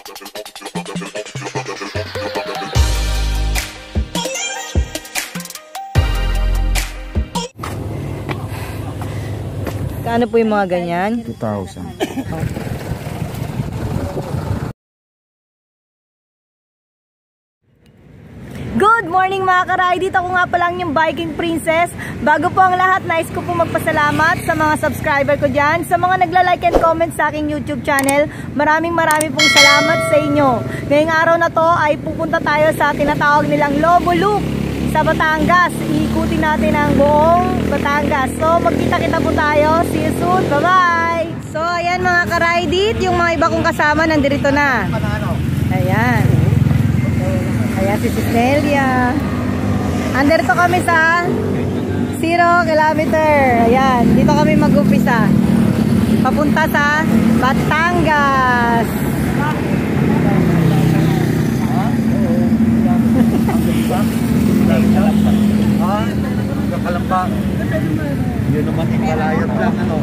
Ano po yung mga ganyan? 2,000. Good morning mga karay! Dito ako nga palang yung Biking Princess. Bago po ang lahat, nais ko po magpasalamat sa mga subscriber ko dyan, sa mga nagla-like and comment sa aking YouTube channel. Maraming pong salamat sa inyo. Ngayong araw na to ay pupunta tayo sa tinatawag nilang Lobo Loop sa Batangas. Iikutin natin ang buong Batangas. So magkita-kita po tayo. See you soon. Bye-bye! So ayan mga ka-ride-it, yung mga iba kong kasama nandirito na. Ayan. Ayan si Cisnelia. Andito kami sa 0 kilometer. Ayan, dito kami mag-umpisa. Papunta sa Batangas. Kakalamba. Yun naman yung malayat lang, ano.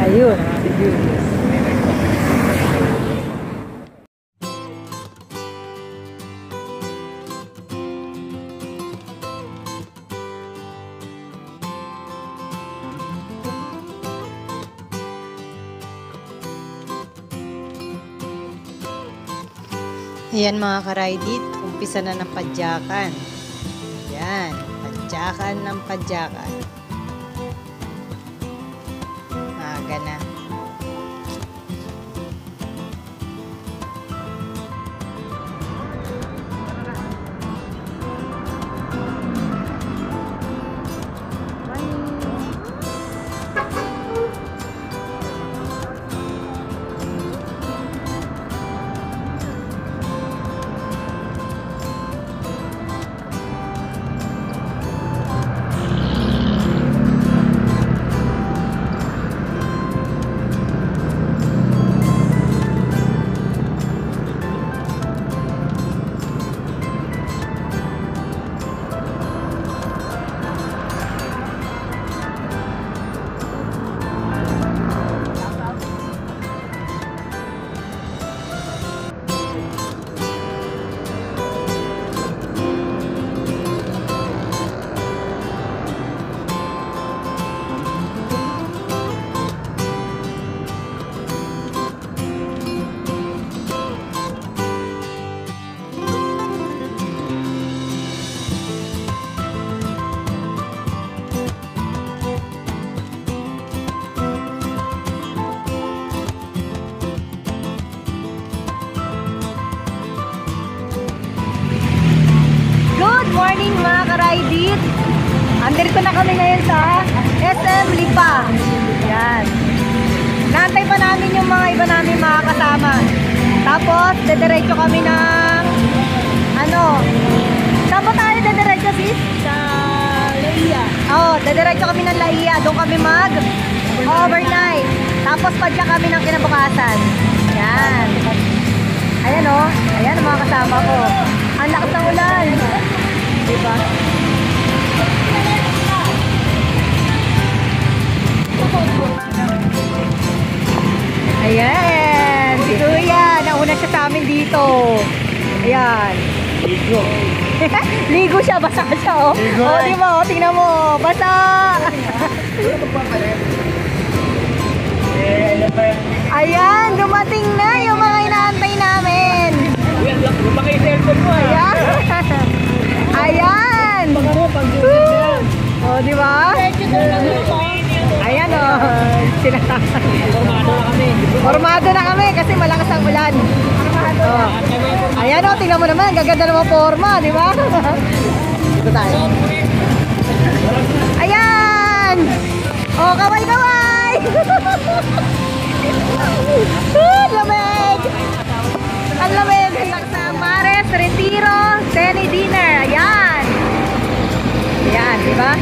Ayun. Ayan mga ka-ride-it, umpisa na ng padyakan. Ayan, padyakan ng padyakan. Maaga na. Morning mga ka-ride-it. Andito na kami ngayon sa SM Lipa. Yan. Naantay pa namin yung mga iba namin mga kasama. Tapos, dediretso kami ng saan ba tayo dediretso sis? Sa Laia. Oo, dediretso kami ng Laia. Doon kami mag-overnight. Tapos, padya kami ng kinabukasan. Yan. Ayan o. Ayan ang mga kasama ko. Ang lakas ng ulan. Diba? Ayan, si Kuya, nauna siya sa amin dito. Ayan. Ligo. Ligo siya, basa siya oh. Ligo. Oh, di ba? Oh, tingnan mo, basa. Ayan, dumating na yung mga inaantay namin. Ayan. Ayan! Oh, di ba? Ayan oh. Formado na kami kasi malakas ang ulan. Oh. Ayan oh, tingnan mo naman, gaganda naman forma, di ba? Dito tayo. Ayan! Oh, kaway-kaway! Lamig! Ang lamig! Sa Mares, Retiro, Tenny Dinner. Ayan. Ayan, di ba?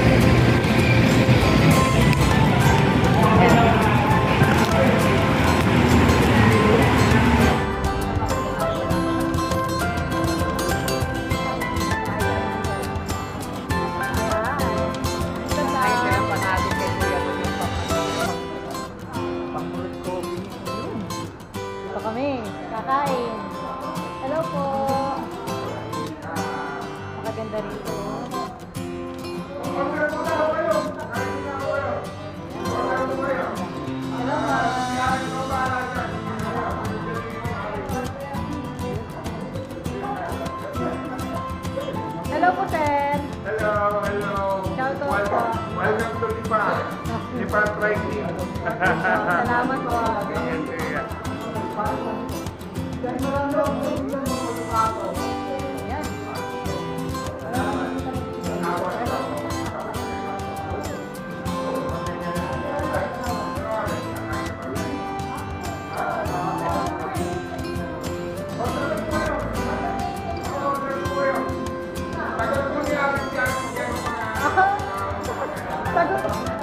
Welcome to Lipa Trekking. Salamat po.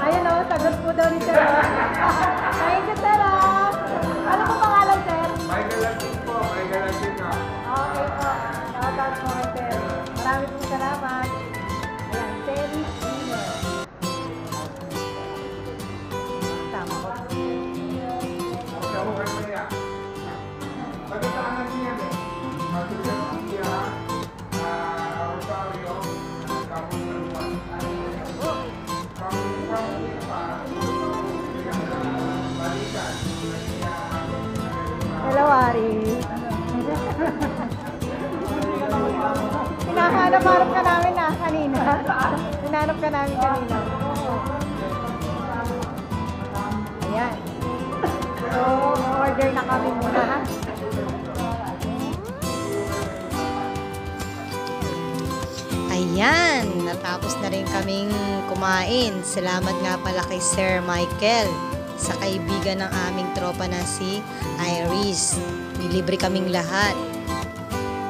Ayun o, sagot po daw ni Sir. Thank you, Sir. Ano po pangalan, Sir? Michael Latin po, Michael Latin na. Okay po. Shoutout po kay Sir. Marami pong salamat. Ayan, Terry Jr. Tama po. Okay, ako kayo maya. Pagkataan niya eh. Matulang siya. Rosario. Kamunan. Hello, Ari. Hinahanap-hanap ka namin na kanina. Hinahanap ka namin kanina. Ayan. So, order na kami muna, ha? Ayan, natapos na rin kaming kumain. Salamat nga pala kay Sir Michael sa kaibigan ng aming tropa na si Iris. Nilibre kaming lahat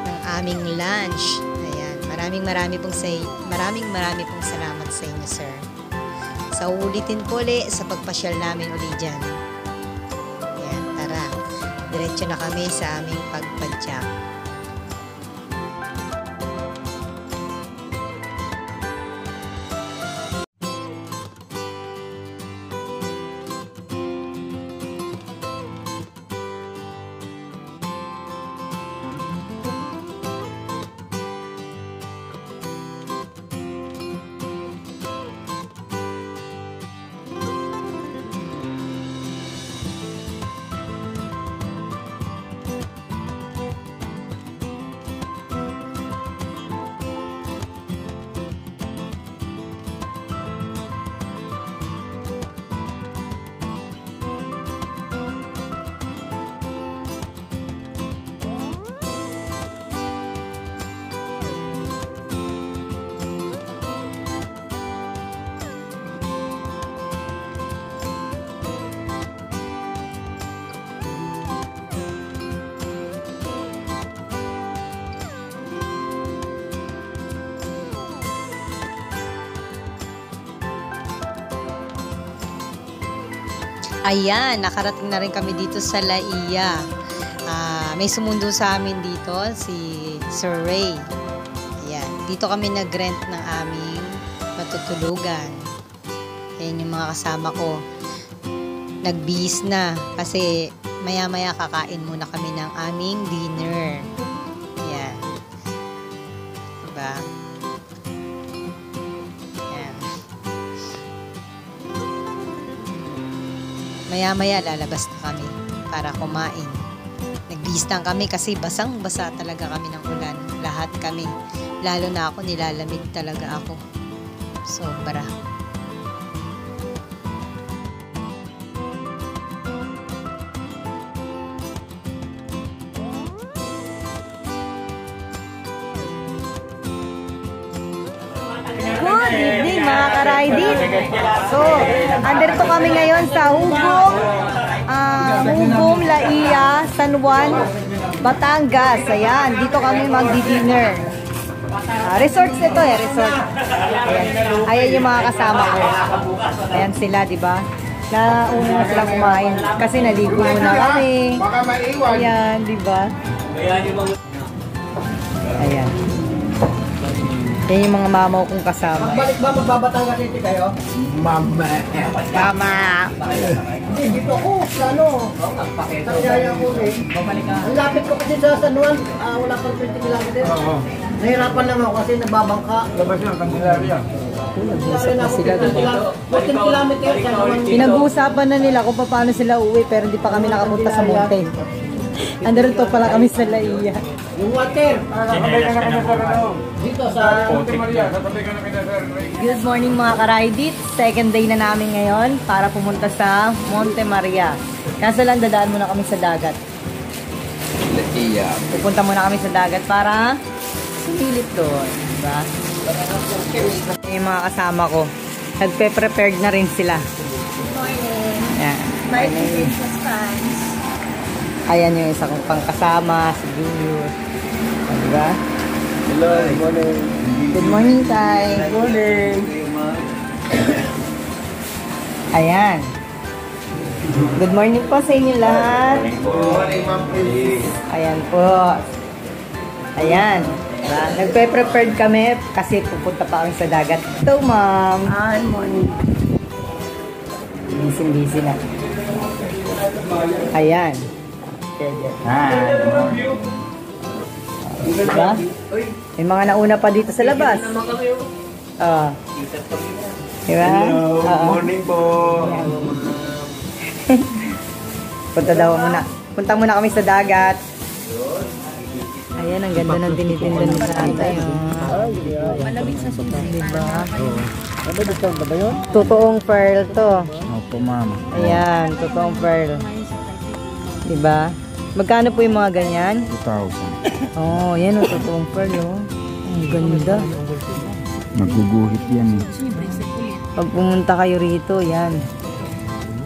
ng aming lunch. Ayan, maraming pong salamat sa inyo, sir. Sa uulitin po ulit sa pagpasyal namin uli dyan. Ayan, tara. Diretso na kami sa aming pagpadyak. Ayan, nakarating na rin kami dito sa Laia. May sumundo sa amin dito, si Sir Ray. Ayan, dito kami nag-rent ng aming matutulugan. Ayan yung mga kasama ko. Nagbihis na kasi maya-maya kakain muna kami ng aming dinner. Ayan. Diba? Maya-maya lalabas na kami para kumain. Nagbihis lang kami kasi basang-basa talaga kami ng ulan. Lahat kami. Lalo na ako, nilalamig talaga ako. Sobra. Good evening mga ka-riding. So, andito kami ngayon sa Hugong Laia, San Juan, Batangas. Ayan, dito kami magdi-dinner. Resorts ito eh, resort. Ayan. Ayan yung mga kasama ko. Ayan sila, di ba? Nauna na silang kumain kasi naligo muna kami. Ayan, di ba? Ayan. Yan yung mga mama kong kasama. Balik ba magbabatangas dito kayo? Mama. Hindi, dito ako. Ano? Tagyaya ko eh. Ang lapit ko kasi sa San Juan. Wala pang 20 kilometers. Nahirapan lang ako kasi nababangka. Labas yung Candelaria. Nag-uusap na sila, diba? 14 kilometers. Pinag-uusapan na nila kung paano sila uwi pero hindi pa kami nakapunta sa mountain. Andun to pala kami sa Laia. Yung water. Dito sa Good morning mga ka-Raidit. Second day na namin ngayon para pumunta sa Monte Maria. Kaso lang dadaan muna kami sa dagat. Pupunta muna kami sa dagat para sumilip doon. Diba? Yung mga kasama ko. Nagpe-prepared na rin sila. Ayan. Ayan yung isa kong pangkasama, si Junior. Diba? Hello, good morning. Good morning, Tay. Good morning. Ayan. Good morning po sa inyo lahat. Good morning, ma'am, please. Ayan po. Ayan. Diba? Nagpe-prepared kami kasi pupunta pa kami sa dagat. Ito, ma'am. Good morning. Busy na. Ayan. Diba? May mga nauna pa dito sa labas. Diba? Hello, good morning po. Punta muna kami sa dagat. Ayan, ang ganda ng tinitinda ni Tatay. Malabit sa susi. Diba? Totoong pearl to. Opo, ma'am. Ayan, totoong pearl. Diba? Magkano po yung mga ganyan? 2,000. Oh, yan o, totoong pearl, oh. Ang ganda. Maguguhit yan eh. Pag pumunta kayo rito, yan.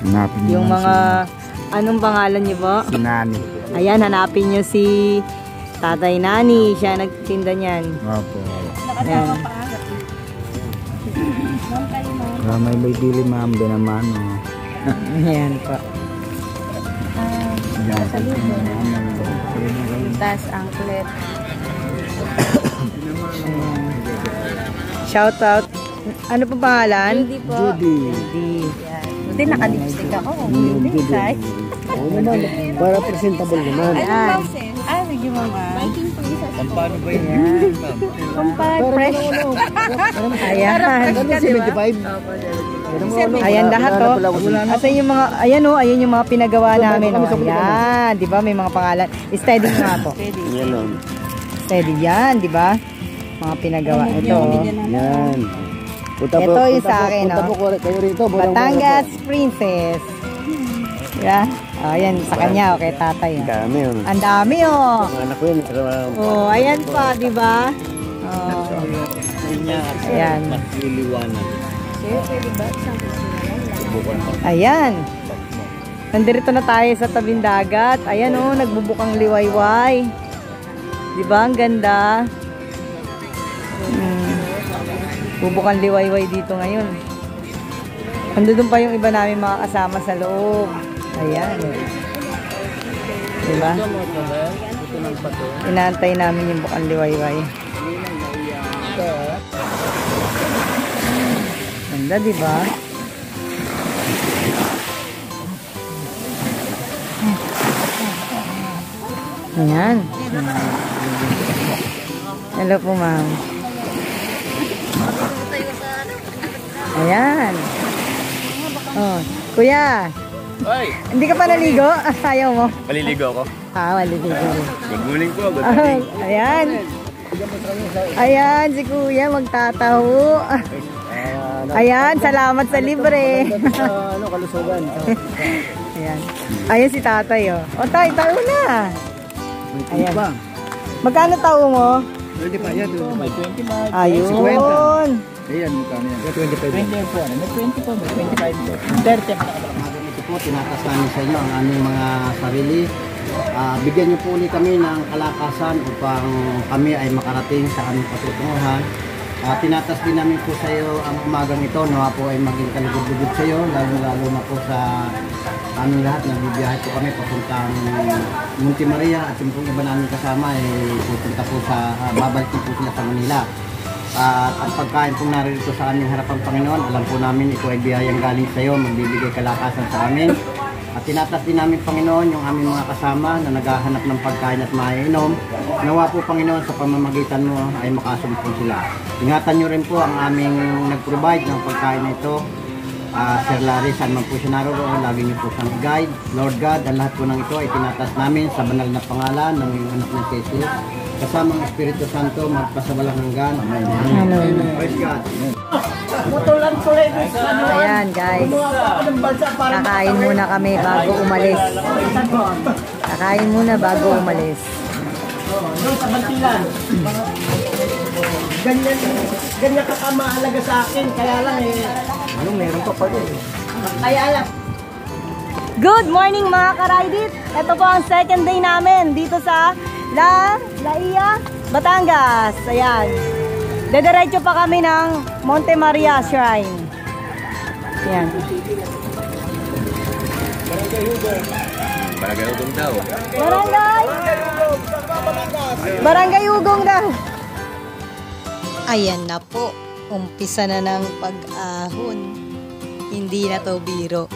Hanapin niyo Yung mga, anong pangalan niyo po? si Nani. Ayan, hanapin niyo si Tatay Nani. Siya nagtinda niyan. Opo. Ayan. May bibili, ma'am, din naman. Ayan po. Tas angklet. Shout out. Ano po pangalan? Judy po. Judy. Buti naka-lipstick ako. Buti, Tay. para presentable naman. Ayan. Ah, sige mama. Paano ba yun? Kumpara fresh. Ayan. Ano 75? Ayan lahat to. Asan yung mga, ayan o, ayan yung mga pinagawa namin. O, ayan, di ba? May mga pangalan. Steady nga po. Yan o. Steady yan, di ba? Mga pinagawa. Ito. Yan. Ito yung sa akin, Punta no? po kayo rito. Batangas Princess. Diba? O, ayan, sa kanya, o, kay tatay. O. Dami yun. Ang dami, o. Mga anak ko yun. O, ayan pa, di ba? O, ayan. Ayan. Nandito na tayo sa tabing dagat. Ayan, o, nagbubukang liwayway. Di ba? Ang ganda. Bubukang liwayway dito ngayon. Andun pa yung iba namin mga kasama sa loob. Ayan. Diba? Inaantay namin yung bukang liwayway. Ganda, diba? Ayan. Hello po, ma'am. Ayan. Oh, kuya. Ay! Hindi ka pa naligo? Ayaw mo? Maliligo ako. Maliligo. Good morning po. Good morning. Ayan. Ayan, si kuya magtataho. Ayan, salamat sa libre. Kalusugan. Ayan. Ayan si tatay, oh. O, tay, tayo na. Ayan. Magkano taho mo? 25 yan. May 20 ba? Ayun. Ayan, mukha niya. 25 po. May 20 po. May 25 po. 30 pa. Ito po, tinatas namin sa inyo ang aming mga sarili. Bigyan niyo po ulit kami ng kalakasan upang kami ay makarating sa aming patutunguhan. Tinatas din namin po sa iyo ang umagang ito, nawa po ay maging kalugod-lugod sa iyo, lalo na po sa aming lahat. Nagbibiyahe po kami papuntang Monte Maria at yung pong iba namin kasama ay pupunta po sa, babalik po sila sa Manila. At ang pagkain po narito sa aming harapang Panginoon, alam po namin ito ay biyayang galing sa iyo, magbibigay kalakasan sa amin. At tinatas din namin, Panginoon, yung aming mga kasama na naghahanap ng pagkain at maiinom. Nawa po, Panginoon, sa pamamagitan mo ay makasumpong sila. Ingatan nyo rin po ang aming nag-provide ng pagkain na ito. Sir Larry, saan man po siya naroon, lagi niyo po siyang guide. Lord God, ang lahat po ng ito ay tinatas namin sa banal na pangalan ng iyong anak na Jesus. Kasama ang Espiritu Santo, magpasawalang hanggan. Amen. Praise God. Ayan guys, kakain muna kami bago umalis. Kakain muna bago umalis. Ganyan ka kamaalaga sa akin, kaya lang meron pa pala Kaya lang. Good morning mga karaydit! Ito po ang second day namin dito sa Laia, Batangas. Ayan. Dediretso pa kami ng Monte Maria Shrine. Ayan. Barangay Ugong daw. Barangay Ugong daw. Ayan na po, umpisa na ng pag-ahon. Hindi na to biro.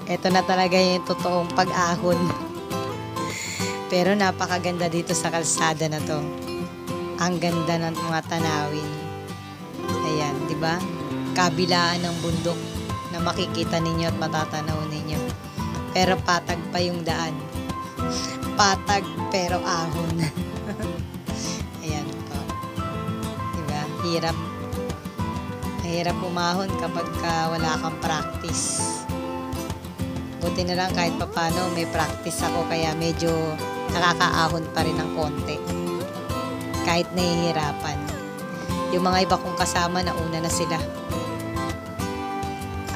Ito na talaga yung totoong pag-ahon. Pero napakaganda dito sa kalsada na to. Ang ganda ng mga tanawin. Ayan, di ba? Kabilaan ng bundok na makikita ninyo at matatanaw ninyo. Pero patag pa yung daan. Patag pero ahon. Ayan po. Di ba? Hirap. Mahirap umahon kapag wala kang practice. Buti na lang kahit papano may practice ako kaya medyo nakakaahon pa rin ng konti. Kahit nahihirapan. Yung mga iba kong kasama nauna na sila.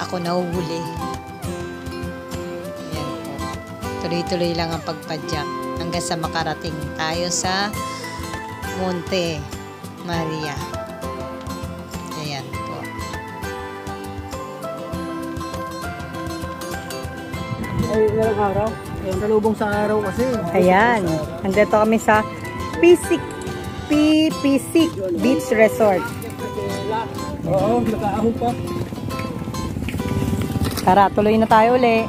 Ako nahuhuli. Ayan po. Tuloy-tuloy lang ang pagpadyak hanggang sa makarating tayo sa Monte Maria. Ayan po. Ay, ilang araw? Yung talubong sa araw kasi. Ayan. Nandito kami sa Pisik Beach Resort. Oo, nakaahon pa. Tara, tuloy na tayo uli.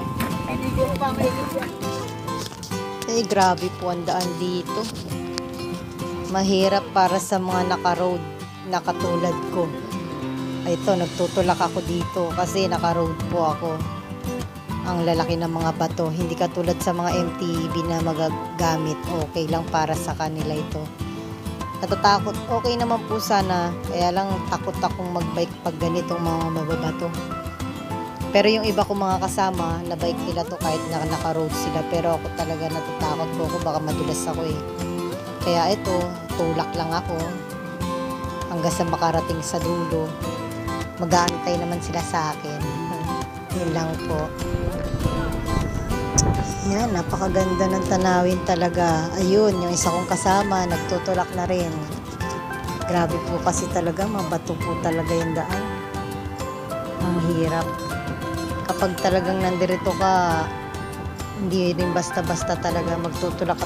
Eh, grabe po ang daan dito. Mahirap para sa mga naka-road na katulad ko. Ay, ito, nagtutulak ako dito kasi naka-road po ako. Ang lalaki ng mga bato. Hindi katulad sa mga MTB na magagamit. Okay lang para sa kanila ito. Natatakot. Okay naman po sana. Kaya lang takot akong magbike pag ganitong mga mababato. Pero yung iba kong mga kasama, na bike nila to kahit naka-road sila. Pero ako talaga natatakot po ako. Baka madulas ako eh. Kaya ito, tulak lang ako. Hanggang sa makarating sa dulo. Mag-aantay naman sila sa akin. Yun lang po. Yan, napakaganda ng tanawin talaga. Ayun, yung isa kong kasama, nagtutulak na rin. Grabe po kasi talaga, mabato po talaga yung daan. Ang hirap. Kapag talagang nandirito ka, hindi rin basta-basta talaga magtutulak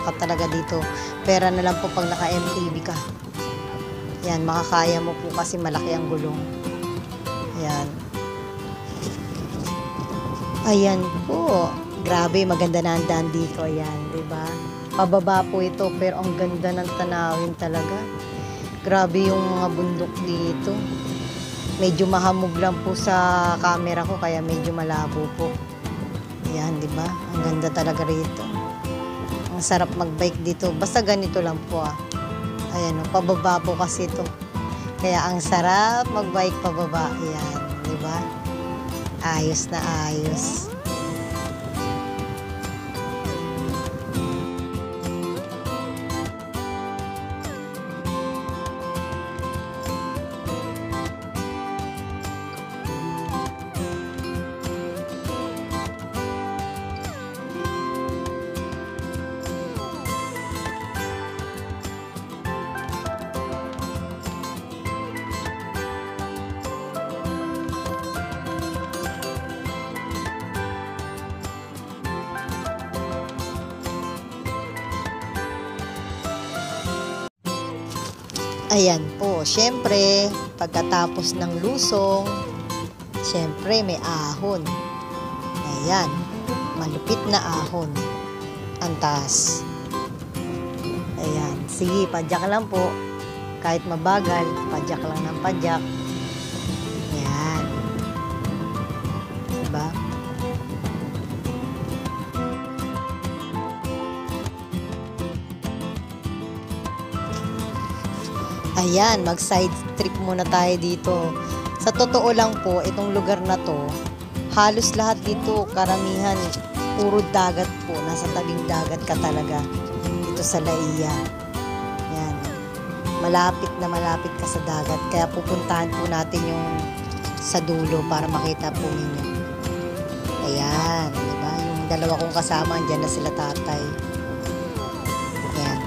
ka talaga dito. Pera na lang po pag naka-MTV ka. Yan, makakaya mo po kasi malaki ang gulong. Yan. Ayan po. Grabe, maganda na ang daan dito. Ayan, diba? Pababa po ito, pero ang ganda ng tanawin talaga. Grabe yung mga bundok dito. Medyo mahamog lang po sa camera ko, kaya medyo malabo po. Ayan, diba? Ang ganda talaga rito. Ang sarap magbike dito. Basta ganito lang po ah. Ayan, pababa po kasi ito. Kaya ang sarap magbike pababa. Ayan, diba? Ayos na ayos. Ayan po, syempre, pagkatapos ng lusong, syempre may ahon. Ayan, malupit na ahon. Ang taas. Ayan, sige, padyak lang po. Kahit mabagal, padyak lang ng padyak. Ayan. ba? Ayan, mag-side trip muna tayo dito. Sa totoo lang po, itong lugar na to, halos lahat dito, karamihan, puro dagat po. Nasa tabing dagat ka talaga. Dito sa Laia. Yan. Malapit na malapit ka sa dagat. Kaya pupuntahan po natin yung sa dulo para makita po ninyo. Ayan, diba? Yung dalawa kong kasama, andyan na sila tatay. Ayan.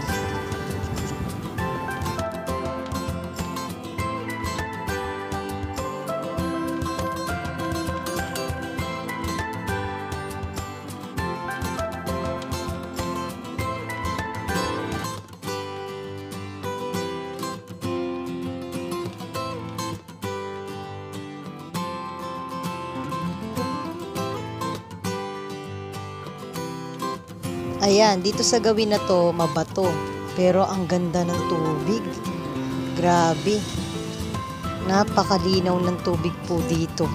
Ayan, dito sa gawin na to, mabato. Pero ang ganda ng tubig. Grabe. Napakalinaw ng tubig po dito.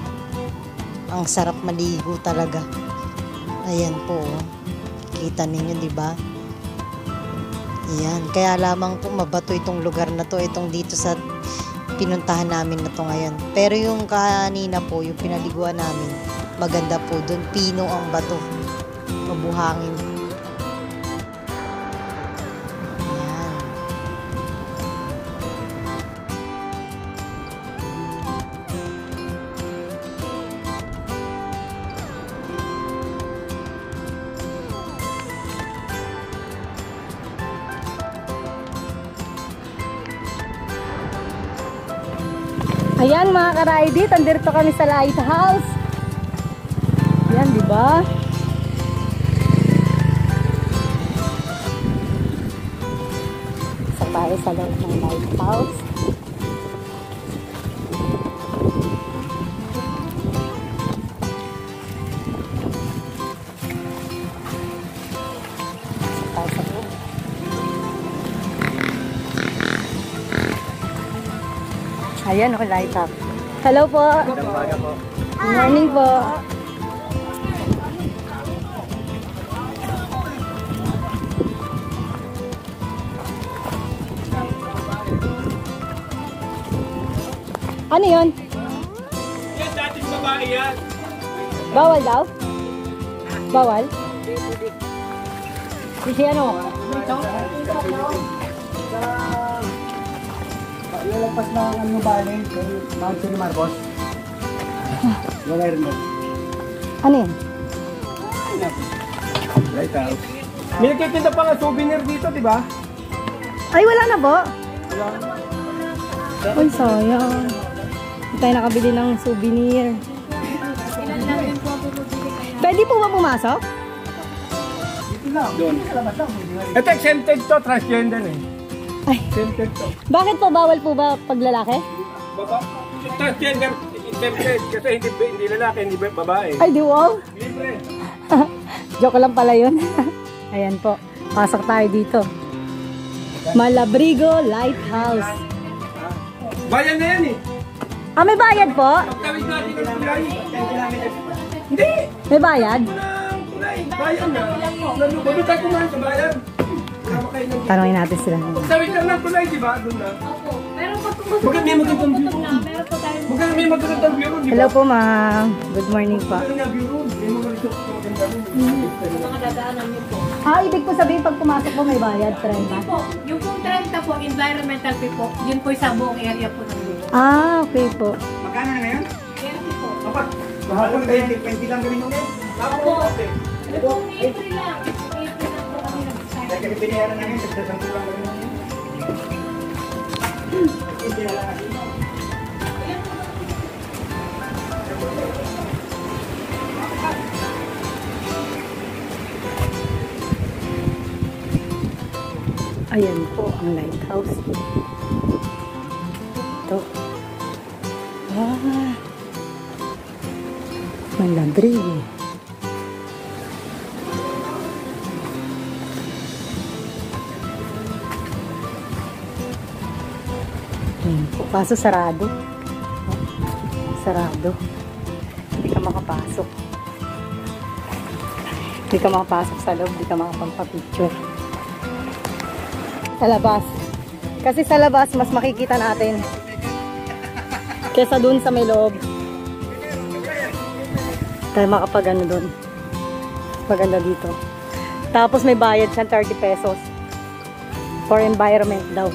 Ang sarap maligo talaga. Ayan po. Kita ninyo, di ba? Ayan, kaya lamang po mabato itong lugar na to. Itong dito sa pinuntahan namin na to ngayon. Pero yung kanina po, yung pinaliguan namin, maganda po doon. Pino ang bato. Mabuhangin. Ayan mga ka-Raidit, andito kami sa lighthouse. Ayan, di ba? Isa tayo sa loob ng lighthouse. Isa tayo sa loob. Ayan, okay, light up. Hello po. Good morning po. Ano yun? Yan, dating babae yan. Bawal daw? Bawal? Kasi ano? Lalagpas na ang ano bali, Mount San Marcos. Wala rin mo. Ano yun? Lighthouse. May nagtitinda pa nga souvenir dito, di ba? Ay, wala na po. Uy, sayang. Hindi tayo nakabili ng souvenir. Pwede po ba pumasok? Doon. Ito, exempted to, transgender eh. Ay. Exempted to. Bakit po bawal po ba pag lalaki? Transgender, exempted. Kasi hindi lalaki, hindi babae. Ay, di wow. Libre. Joke lang pala yun. Ayan po. Pasok tayo dito. Malabrigo Lighthouse. Bayan na yan eh. Ah, may bayad po? Pagtawid natin ng kulay. Hindi. May bayad? Bayan na. Nandun tayo kumain sa bayan. Tanungin natin sila. Pagtawid lang ng kulay, di ba? Doon na. Opo. Pero Maganda may magandang view. meron po tayo. Maganda may magandang view, di ba? Hello po, ma'am. Good morning po. Maganda nga view room. May mga resort na maganda rin. Mga dadaanan niyo po. Ah, ibig po sabihin pag pumasok po may bayad, 30? Po, yung pong 30 po, environmental fee po, yun po sa buong area po ng lugar. Ah, okay po. Magkano na ngayon? 20 po. Kapag kahapon 20 lang gawin ulit. Opo. Ano po, April lang. April lang po kami nag-start. Kaya binayaran namin, nagdasang lang gawin ulit. Ayan po ang lighthouse. Ito. Ah. Malabrigo. Ayan po. Kaso sarado. Sarado. Hindi ka makapasok. Hindi ka makapasok sa loob, hindi ka makapagpa-picture. Sa labas. Kasi sa labas, mas makikita natin. Kesa dun sa may loob. Tayo makapag-ano dun. Maganda dito. Tapos may bayad siya, 30 pesos. For environment daw.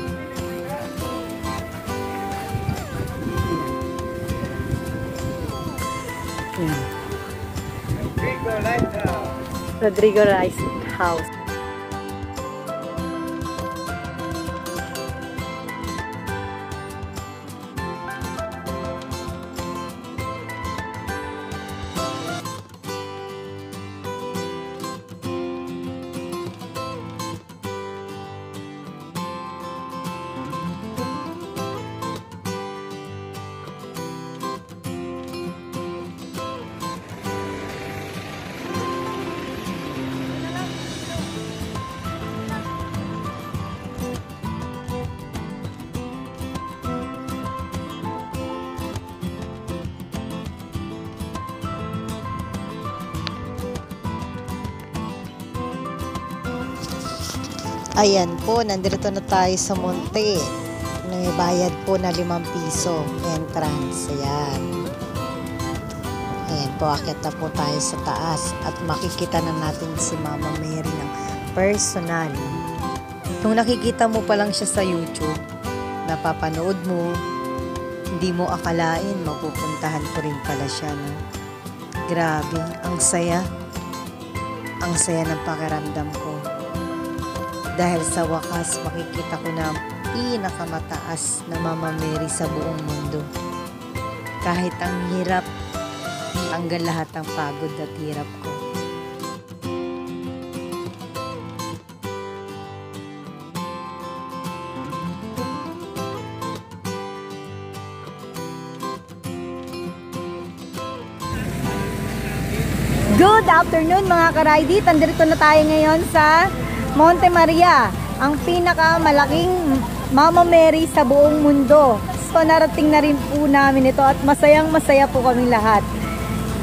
Rodrigo Lighthouse. Ayan po, nandito na tayo sa Monte. May bayad po na 5 piso entrance. Ayan. Ayan po, akit na po tayo sa taas at makikita na natin si Mama Mary ng personal. Kung nakikita mo pa lang siya sa YouTube, napapanood mo, hindi mo akalain mapupuntahan ko rin pala siya. No? Grabe, ang saya. Ang saya ng pakiramdam ko. Dahil sa wakas, makikita ko na pinakamataas na Mama Mary sa buong mundo. Kahit ang hirap, tanggal lahat ng pagod at hirap ko. Good afternoon mga ka-Ridey. Nandito na tayo ngayon sa Monte Maria, ang pinakamalaking Mama Mary sa buong mundo. So narating na rin po namin ito at masayang masaya po kaming lahat.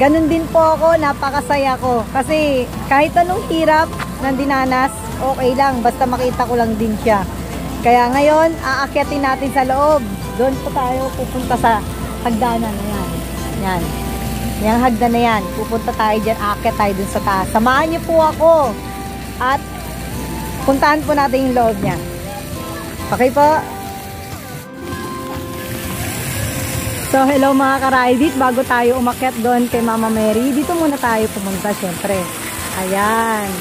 Ganun din po ako, napakasaya ko. Kasi kahit anong hirap ng dinanas, okay lang, basta makita ko lang din siya. Kaya ngayon, aakyatin natin sa loob. Doon po tayo pupunta sa hagdanan na yan. Yan. Yung hagdan na yan. Pupunta tayo dyan, aakyat tayo dun sa taas. Samahan niyo po ako. At puntahan po natin yung loob niya. Okay po? So, hello mga ka-Ridey. Bago tayo umakyat doon kay Mama Mary, dito muna tayo pumunta syempre. Ayan.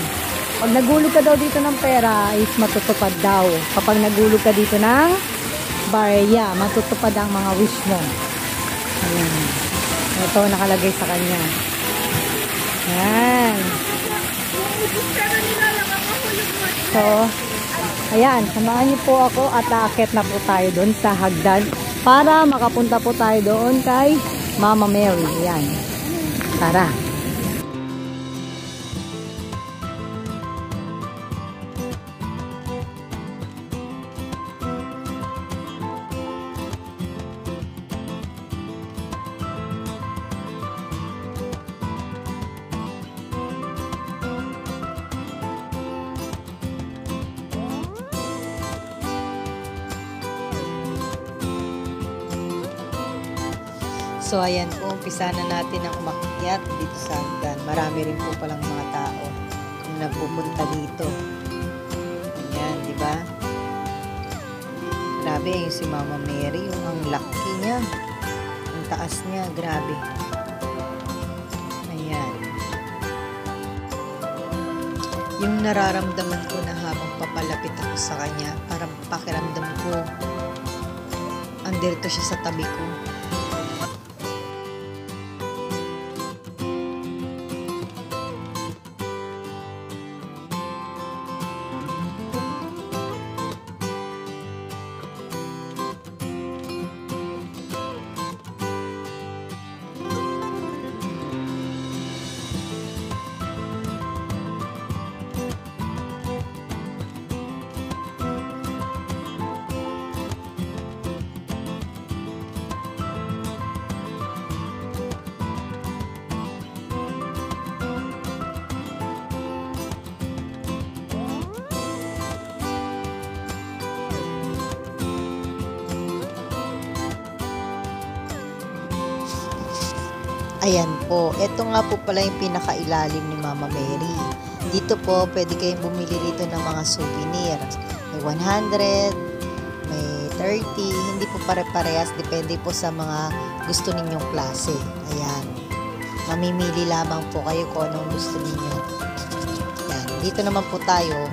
Pag nagulog ka daw dito ng pera, is matutupad daw. Kapag nagulog ka dito ng barya, matutupad ang mga wish mo. Ayan. Ito, nakalagay sa kanya. Ayan. So, ayan, samahan niyo po ako at aakyat na po tayo doon sa hagdan para makapunta po tayo doon kay Mama Mary. Ayan. Tara. So ayan po, umpisa na natin ang umakyat dito sa hagdan. Marami rin po palang mga tao na nagpupunta dito. Ayan, di ba? Grabe yung si Mama Mary, yung ang laki niya. Ang taas niya, grabe. Ayan. Yung nararamdaman ko na habang papalapit ako sa kanya, parang pakiramdam ko, andito siya sa tabi ko. Ayan po, ito nga po pala yung pinakailalim ni Mama Mary. Dito po, pwede kayong bumili rito ng mga souvenir. May 100, may 30, hindi po pare-parehas, depende po sa mga gusto ninyong klase. Ayan, mamimili lamang po kayo kung anong gusto ninyo. Ayan, dito naman po tayo,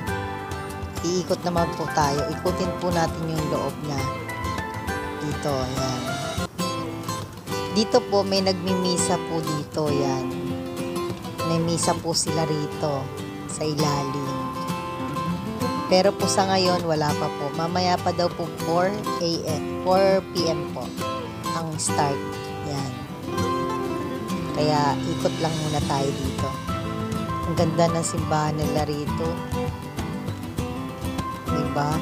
iikot naman po tayo, ikutin po natin yung loob niya. Dito, ayan. Dito po may nagmimisa po dito, yan. May misa po sila rito sa ilalim. Pero po sa ngayon wala pa po. Mamaya pa daw po 4 PM po ang start. Yan. Kaya ikot lang muna tayo dito. Ang ganda ng simbahan nila rito. Diba?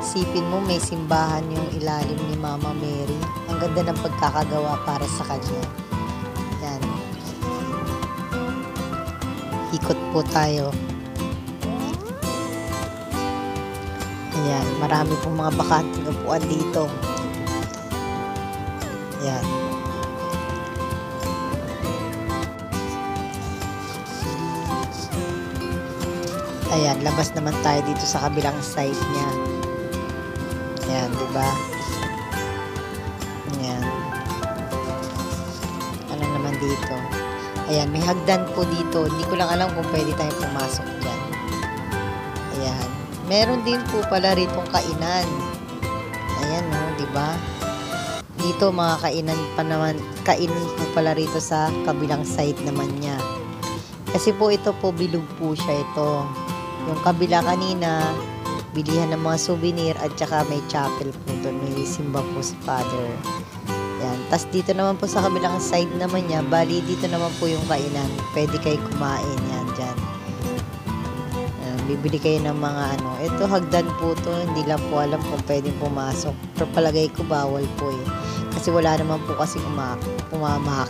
Isipin mo may simbahan yung ilalim ni Mama Mary. Ang ganda ng pagkakagawa para sa kanya. Yan. Ikot po tayo. Ayan. Marami pong mga bakanting upuan dito. Ayan. Ayan. Labas naman tayo dito sa kabilang side niya. Ayan, diba? Ayan. Ano naman dito? Ayan, may hagdan po dito. Hindi ko lang alam kung pwede tayong pumasok dyan. Ayan. Meron din po pala ritong kainan. Ayan, no, diba? Dito mga kainan pa naman, kainan po pala rito sa kabilang side naman niya. Kasi po ito po, bilog po siya ito. Yung kabila kanina, bilihan ng mga souvenir at saka may chapel po doon. May simba po si Father. Yan. Tapos dito naman po sa kabilang side naman niya, bali dito naman po yung kainan. Pwede kayo kumain. Yan, dyan. Yan, bibili kayo ng mga ano. Ito, hagdan po to. Hindi lang po alam kung pwedeng pumasok. Pero palagay ko bawal po eh. Kasi wala naman po kasi pumamahak.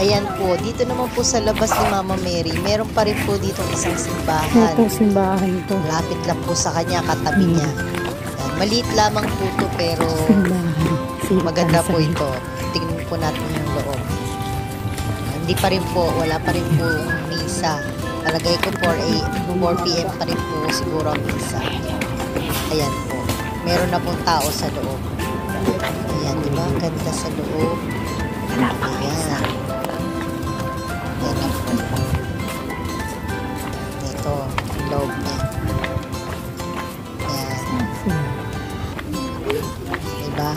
Ayan po, dito naman po sa labas ni Mama Mary, meron pa rin po dito isang simbahan. Itong simbahan to. Lapit lang po sa kanya, katabi niya. Ayan, maliit lamang po to, pero maganda po ito. Tingnan po natin yung loob. Hindi pa rin po, wala pa rin po misa. Palagay ko 4 PM pa rin po siguro ang misa. Ayan po, meron na pong tao sa loob. Ayan, di ba? Ganda sa loob. Ayan. Ito, loob niya. Ayan. Diba?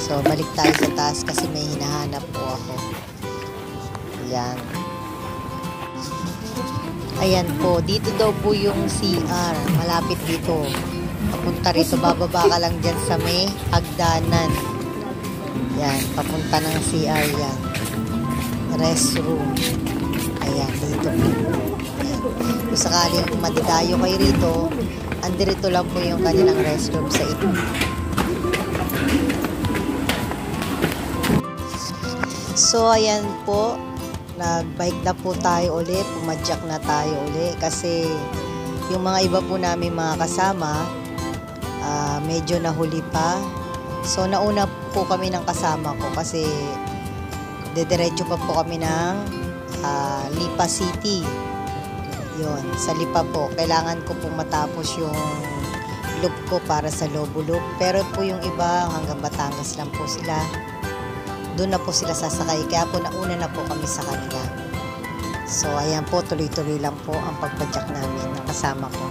So, balik tayo sa taas kasi may hinahanap po ako. Ayan. Ayan po, dito daw po yung CR. Malapit dito. Papunta rito, bababa ka lang dyan sa may hagdanan. Yan, papunta ng CR yan. Restroom. Ayan, dito po. Ayan. Kung sakaling madidayo kayo rito, andirito lang po yung kanilang restroom sa ito. So, ayan po. Nag-bike na po tayo uli. Pumadyak na tayo uli. Kasi, yung mga iba po namin mga kasama, medyo nahuli pa. So, nauna po kami ng kasama ko kasi dediretso pa po kami ng Lipa City. Yun, sa Lipa po. Kailangan ko po matapos yung loop ko para sa Lobo Loop. Pero po yung iba, hanggang Batangas lang po sila. Doon na po sila sasakay. Kaya po nauna na po kami sa kanila. So, ayan po, tuloy-tuloy lang po ang pagpadyak namin ng kasama ko.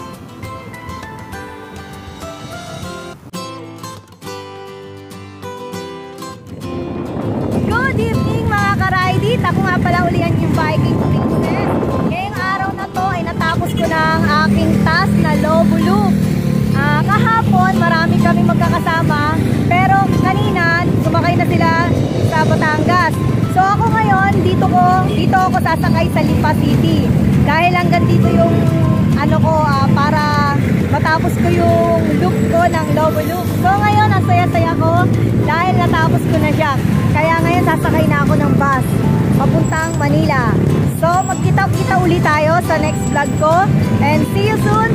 Good evening mga ka-Ridit! Ako nga pala ulian yung Viking Princess. Ngayong araw na to ay natapos ko na ang aking task na Lobo Loop. Kahapon marami kami magkakasama, pero kanina sumakay na sila sa Batangas. So ako ngayon dito ako sasakay sa Lipa City. Dahil hanggang dito yung ano ko para matapos ko yung loop ko ng Lobo Loop. So ngayon ang saya-saya ko dahil natapos ko na siya. Kaya ngayon sasakay na ako ng bus papuntang Manila. So magkita-kita ulit tayo sa next vlog ko and see you soon.